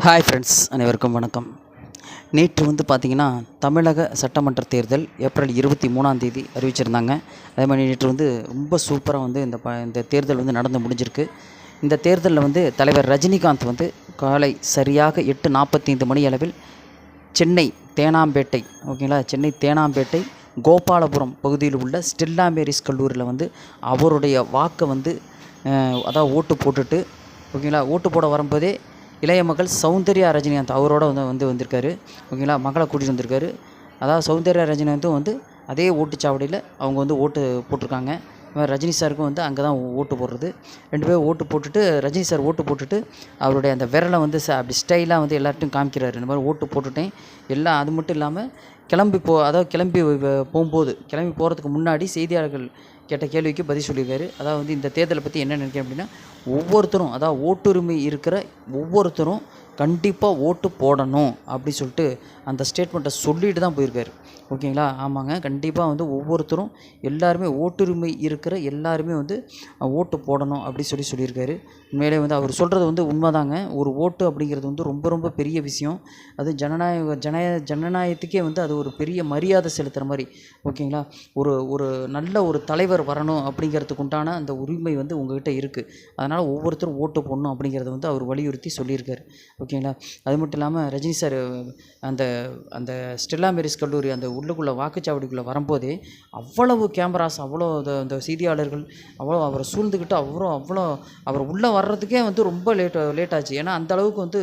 Hi friends, அனைவருக்கும் வணக்கம். நேற்று பார்த்திங்கன்னா தமிழக சட்டமன்ற தேர்தல் ஏப்ரல் 23 அறிவிச்சிருந்தாங்க. அதே மாதிரி நேற்று ரொம்ப சூப்பராக இந்த தேர்தல் நடந்து முடிஞ்சிருக்கு. இந்த தேர்தலில் தலைவர் ரஜினிகாந்த் காலை சரியாக 8:45 மணி அளவில் சென்னை தேனாம்பேட்டை ஓகேங்களா, சென்னை தேனாம்பேட்டை கோபாலபுரம் பகுதியில் உள்ள ஸ்டெல்லா மேரிஸ் கல்லூரியில் அவருடைய வாக்கை அதாவது ஓட்டு போட்டுட்டு ஓகேங்களா, ஓட்டு போட வரும்போதே இளைய மகள் சௌந்தர்யா ரஜினிகாந்த் அவரோட வந்திருக்காரு ஓகேங்களா, மகளை கூட்டிகிட்டு வந்திருக்காரு. அதாவது சௌந்தர்யா ரஜினிகாந்தும் அதே ஓட்டுச்சாவடியில் அவங்க ஓட்டு போட்டிருக்காங்க. ரஜினி சாருக்கும் அங்கே தான் ஓட்டு போடுறது. 2 பேரும் ஓட்டு போட்டுட்டு ரஜினி சார் ஓட்டு போட்டுட்டு அவருடைய அந்த விரலை அப்படி ஸ்டைலாக எல்லார்ட்டையும் காமிக்கிறாரு. இந்த மாதிரி ஓட்டு போட்டுட்டேன் எல்லாம். அது மட்டும் இல்லாமல் கிளம்பி போகிறதுக்கு முன்னாடி செய்தியாளர்கள் கேட்ட கேள்விக்கு பதில் சொல்லியிருக்காரு. அதாவது இந்த தேர்தலை பற்றி என்ன நினைக்கிறேன் அப்படின்னா, ஒவ்வொருத்தரும் அதாவது ஓட்டுரிமை இருக்கிற ஒவ்வொருத்தரும் கண்டிப்பாக ஓட்டு போடணும் அப்படி சொல்லிட்டு அந்த ஸ்டேட்மெண்ட்டை சொல்லிட்டு தான் போயிருக்காரு ஓகேங்களா. ஆமாங்க, கண்டிப்பாக ஒவ்வொருத்தரும் எல்லாருமே ஓட்டுரிமை இருக்கிற எல்லாருமே ஓட்டு போடணும் அப்படி சொல்லியிருக்காரு. உண்மையிலே அவர் சொல்கிறது உண்மைதாங்க. ஒரு ஓட்டு அப்படிங்கிறது ரொம்ப ரொம்ப பெரிய விஷயம். அது ஜனநாயகத்துக்கே அது ஒரு பெரிய மரியாதை செலுத்துகிற மாதிரி ஓகேங்களா. ஒரு நல்ல ஒரு தலைவர் வரணும் அப்படிங்கிறதுக்கு உண்டான அந்த உரிமை உங்கள்கிட்ட இருக்குது. அதனால் ஒவ்வொருத்தரும் ஓட்டு போடணும் அப்படிங்கிறத அவர் வலியுறுத்தி சொல்லியிருக்காரு ஓகேங்களா. அது மட்டும் இல்லாமல் ரஜினி சார் அந்த ஸ்டெல்லா மேரிஸ் கல்லூரி அந்த உள்ளுக்குள்ளே வாக்குச்சாவடிக்குள்ளே வரும்போதே அவ்வளவு கேமராஸ், அவ்வளோ அந்த செய்தியாளர்கள் அவ்வளோ அவரை சூழ்ந்துக்கிட்டு அவ்வளோ அவர் உள்ளே வர்றதுக்கே ரொம்ப லேட் ஆச்சு. ஏன்னா அந்த அளவுக்கு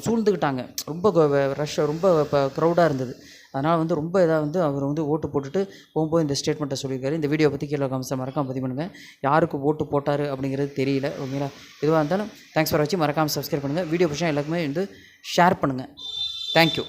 சூழ்ந்துக்கிட்டாங்க. ரொம்ப ரஷ், ரொம்ப க்ரௌடாக இருந்தது. அதனால் ரொம்ப இதாக அவர் ஓட்டு போட்டுட்டு போகும்போது இந்த ஸ்டேட்மெண்ட்டை சொல்லியிருக்காரு. இந்த வீடியோ பற்றி கீழே கமெண்ட்ஸில் மறக்காமல் பதிவு பண்ணுங்கள். யாருக்கு ஓட்டு போட்டார் அப்படிங்கிறது தெரியல ஓகேங்களா. எதுவாக இருந்தாலும் தேங்க்ஸ் ஃபார் வாட்சிங். மறக்காமல் சப்ஸ்கிரைப் பண்ணுங்கள். வீடியோ பிடிச்சா எல்லாருக்குமே ஷேர் பண்ணுங்கள். தேங்க்யூ.